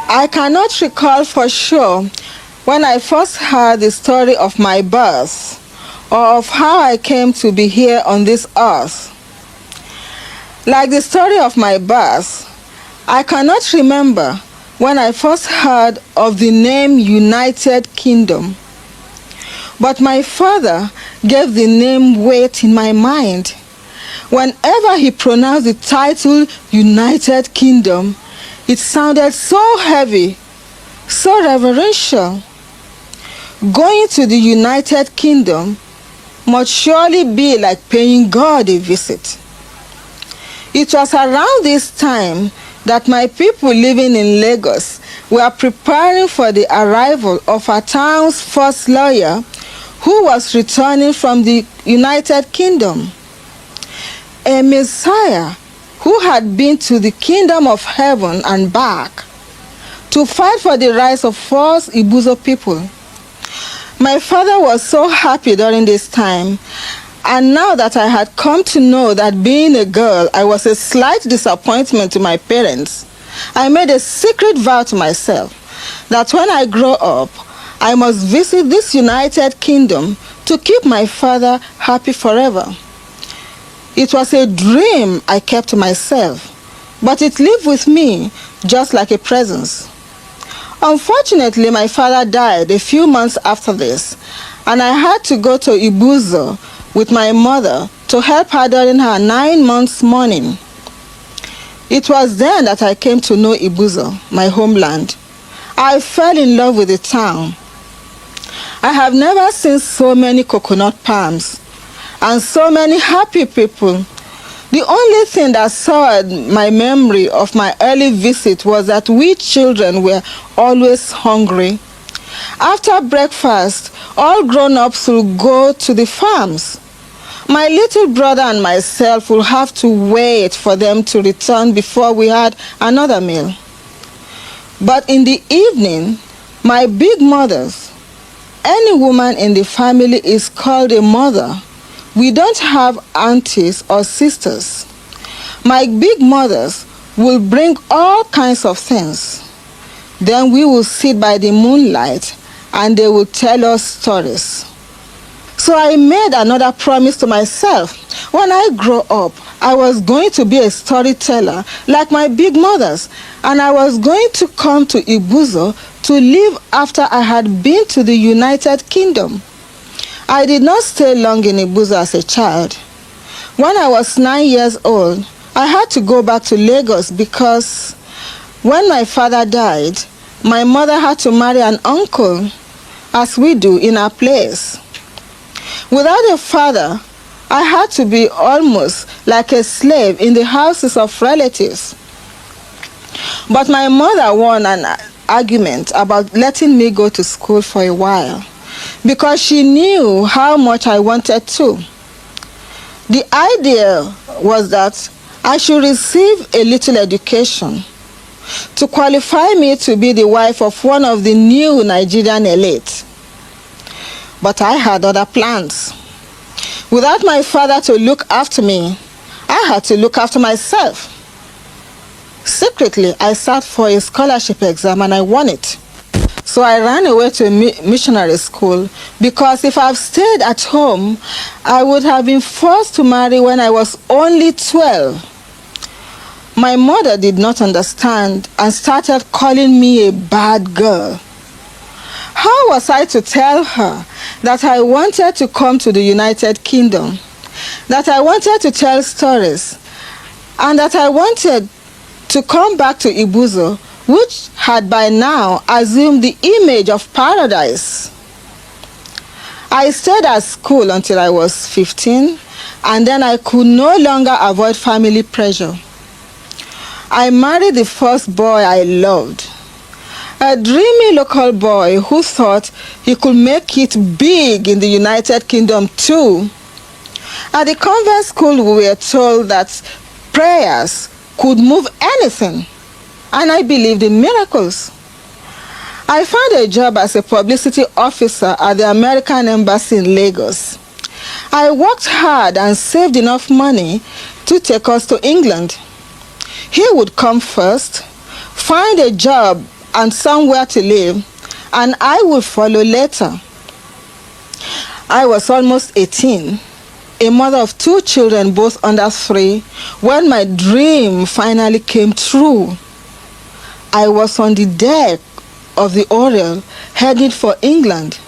I cannot recall for sure when I first heard the story of my birth or of how I came to be here on this earth. Like the story of my birth, I cannot remember when I first heard of the name United Kingdom. But my father gave the name weight in my mind. Whenever he pronounced the title United Kingdom, it sounded so heavy, so reverential. Going to the United Kingdom must surely be like paying God a visit. It was around this time that my people living in Lagos were preparing for the arrival of our town's first lawyer who was returning from the United Kingdom. A Messiah who had been to the kingdom of heaven and back to fight for the rights of false Ibuza people. My father was so happy during this time, and now that I had come to know that being a girl, I was a slight disappointment to my parents, I made a secret vow to myself that when I grow up, I must visit this United Kingdom to keep my father happy forever. It was a dream I kept to myself, but it lived with me just like a presence. Unfortunately, my father died a few months after this, and I had to go to Ibuza with my mother to help her during her 9 months mourning. It was then that I came to know Ibuza, my homeland. I fell in love with the town. I have never seen so many coconut palms and so many happy people. The only thing that soured my memory of my early visit was that we children were always hungry. After breakfast, all grown-ups would go to the farms. My little brother and myself would have to wait for them to return before we had another meal. But in the evening, my big mothers, any woman in the family is called a mother. We don't have aunties or sisters. My big mothers will bring all kinds of things. Then we will sit by the moonlight and they will tell us stories. So I made another promise to myself. When I grow up, I was going to be a storyteller like my big mothers, and I was going to come to Ibuza to live after I had been to the United Kingdom. I did not stay long in Ibuza as a child. When I was 9 years old, I had to go back to Lagos because when my father died, my mother had to marry an uncle, as we do in our place. Without a father, I had to be almost like a slave in the houses of relatives. But my mother won an argument about letting me go to school for a while because she knew how much I wanted to. The idea was that I should receive a little education to qualify me to be the wife of one of the new Nigerian elite. But I had other plans. Without my father to look after me, I had to look after myself. Secretly, I sat for a scholarship exam and I won it. So I ran away to a missionary school because if I've stayed at home, I would have been forced to marry when I was only 12. My mother did not understand and started calling me a bad girl. How was I to tell her that I wanted to come to the United Kingdom, that I wanted to tell stories, and that I wanted to come back to Ibuza, which had by now assumed the image of paradise? I stayed at school until I was 15, and then I could no longer avoid family pressure. I married the first boy I loved, a dreamy local boy who thought he could make it big in the United Kingdom too. At the convent school, we were told that prayers could move anything, and I believed in miracles. I found a job as a publicity officer at the American Embassy in Lagos. I worked hard and saved enough money to take us to England. He would come first, find a job and somewhere to live, and I would follow later. I was almost 18, a mother of 2 children, both under 3, when my dream finally came true. I was on the deck of the Oriole, headed for England.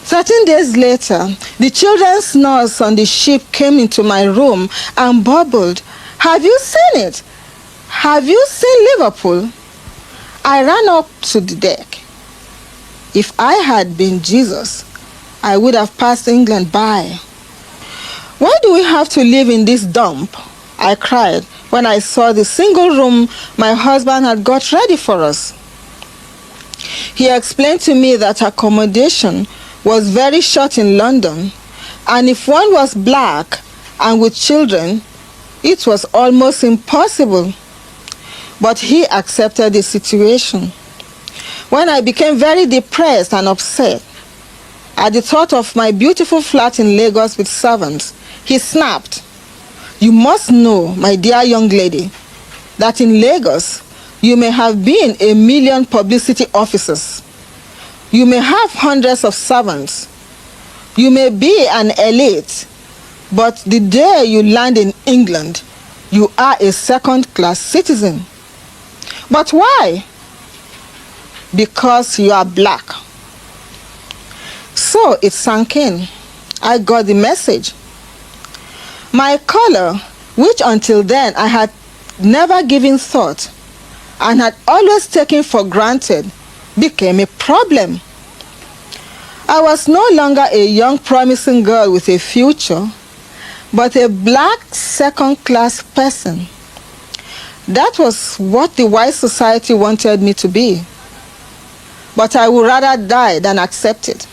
13 days later, the children's nurse on the ship came into my room and bubbled, "Have you seen it? Have you seen Liverpool?" I ran up to the deck. If I had been Jesus, I would have passed England by. "Why do we have to live in this dump?" I cried when I saw the single room my husband had got ready for us. He explained to me that accommodation was very short in London, and if one was black and with children, it was almost impossible. But he accepted the situation. When I became very depressed and upset at the thought of my beautiful flat in Lagos with servants, he snapped, "You must know, my dear young lady, that in Lagos you may have been 1,000,000 publicity officers. You may have hundreds of servants. You may be an elite, but the day you land in England, you are a second-class citizen." "But why?" "Because you are black." So it sank in. I got the message. My color, which until then I had never given thought and had always taken for granted, became a problem. I was no longer a young promising girl with a future, but a black second-class person. That was what the white society wanted me to be. But I would rather die than accept it.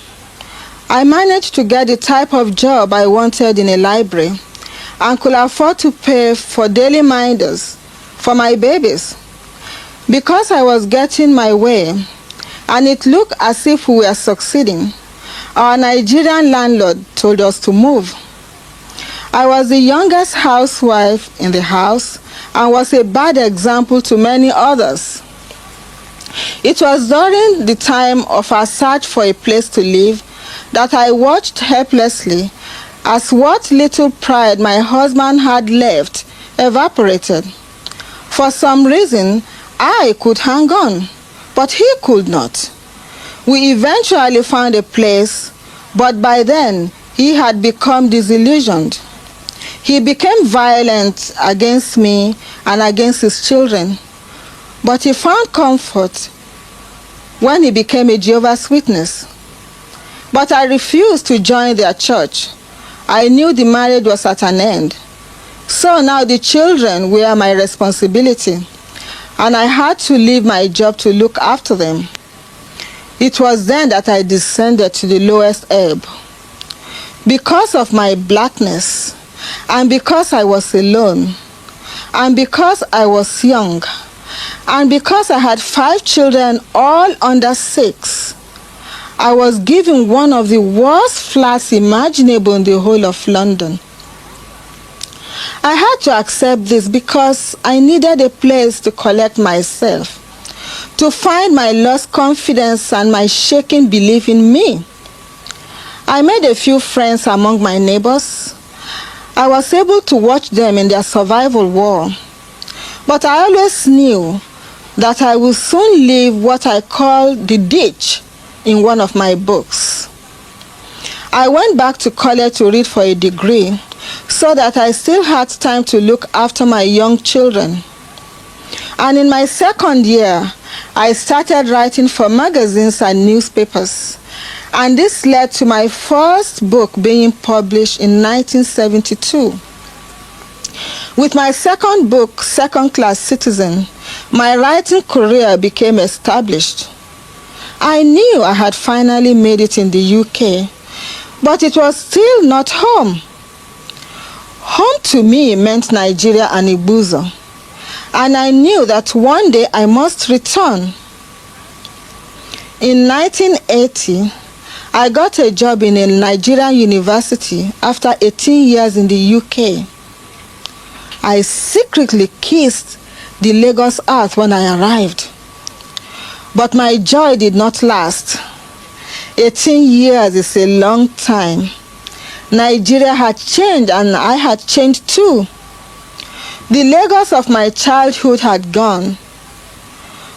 I managed to get the type of job I wanted in a library and could afford to pay for daily minders for my babies. Because I was getting my way and it looked as if we were succeeding, our Nigerian landlord told us to move. I was the youngest housewife in the house and was a bad example to many others. It was during the time of our search for a place to live that I watched helplessly as what little pride my husband had left evaporated. For some reason, I could hang on, but he could not. We eventually found a place, but by then he had become disillusioned. He became violent against me and against his children, but he found comfort when he became a Jehovah's Witness. But I refused to join their church. I knew the marriage was at an end. So now the children were my responsibility, and I had to leave my job to look after them. It was then that I descended to the lowest ebb. Because of my blackness, and because I was alone, and because I was young, and because I had 5 children all under 6, I was given one of the worst flats imaginable in the whole of London. I had to accept this because I needed a place to collect myself, to find my lost confidence and my shaking belief in me. I made a few friends among my neighbors. I was able to watch them in their survival war. But I always knew that I would soon leave what I call the ditch in one of my books. I went back to college to read for a degree so that I still had time to look after my young children. And in my second year, I started writing for magazines and newspapers. And this led to my first book being published in 1972. With my second book, Second Class Citizen, my writing career became established. I knew I had finally made it in the UK, but it was still not home. Home to me meant Nigeria and Ibuza, and I knew that one day I must return. In 1980, I got a job in a Nigerian university after 18 years in the UK. I secretly kissed the Lagos earth when I arrived. But my joy did not last. 18 years is a long time. Nigeria had changed and I had changed too. The Lagos of my childhood had gone.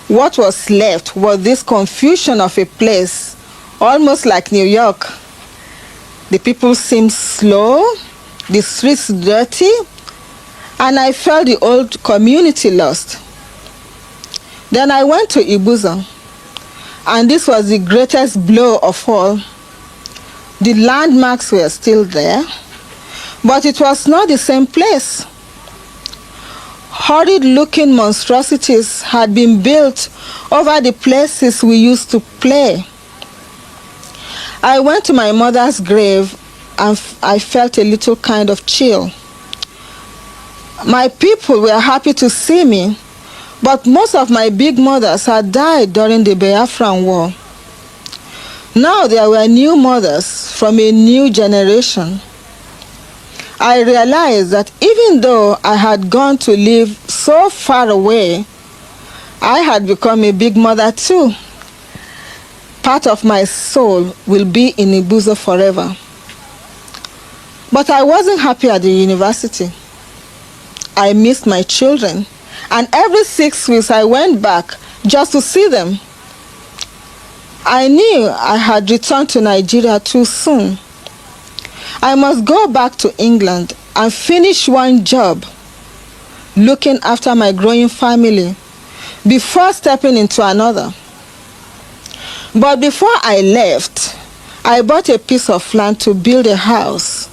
What was left was this confusion of a place, almost like New York. The people seemed slow, the streets dirty, and I felt the old community lost. Then I went to Ibuza, and this was the greatest blow of all. The landmarks were still there, but it was not the same place. Horrid-looking monstrosities had been built over the places we used to play. I went to my mother's grave and I felt a little kind of chill. My people were happy to see me, but most of my big mothers had died during the BIAFRA War. Now there were new mothers from a new generation. I realized that even though I had gone to live so far away, I had become a big mother too. Part of my soul will be in Ibuza forever. But I wasn't happy at the university. I missed my children, and every 6 weeks I went back just to see them. I knew I had returned to Nigeria too soon. I must go back to England and finish one job, looking after my growing family, before stepping into another. But before I left, I bought a piece of land to build a house,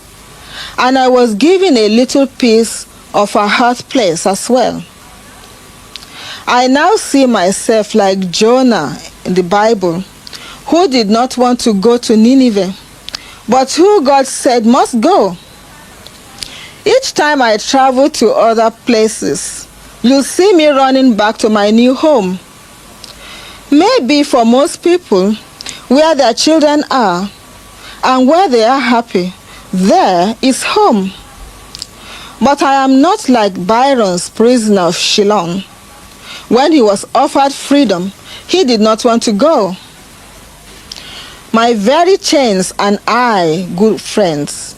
and I was given a little piece of a hot place as well. I now see myself like Jonah in the Bible, who did not want to go to Nineveh, but who God said must go. Each time I travel to other places, you'll see me running back to my new home. Maybe for most people, where their children are and where they are happy, there is home. But I am not like Byron's prisoner of Shillong. When he was offered freedom, he did not want to go. My very chains and I, good friends.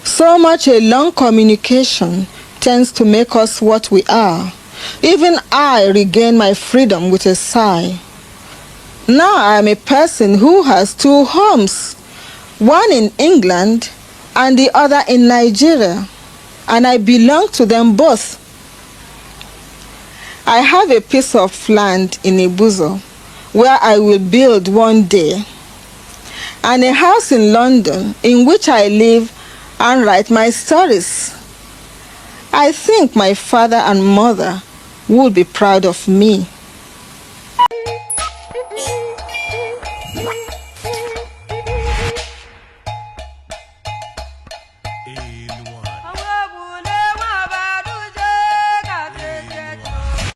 So much a long communication tends to make us what we are. Even I regain my freedom with a sigh. Now I am a person who has 2 homes, one in England and the other in Nigeria, and I belong to them both. I have a piece of land in Ibuza where I will build one day, and a house in London in which I live and write my stories. I think my father and mother would be proud of me.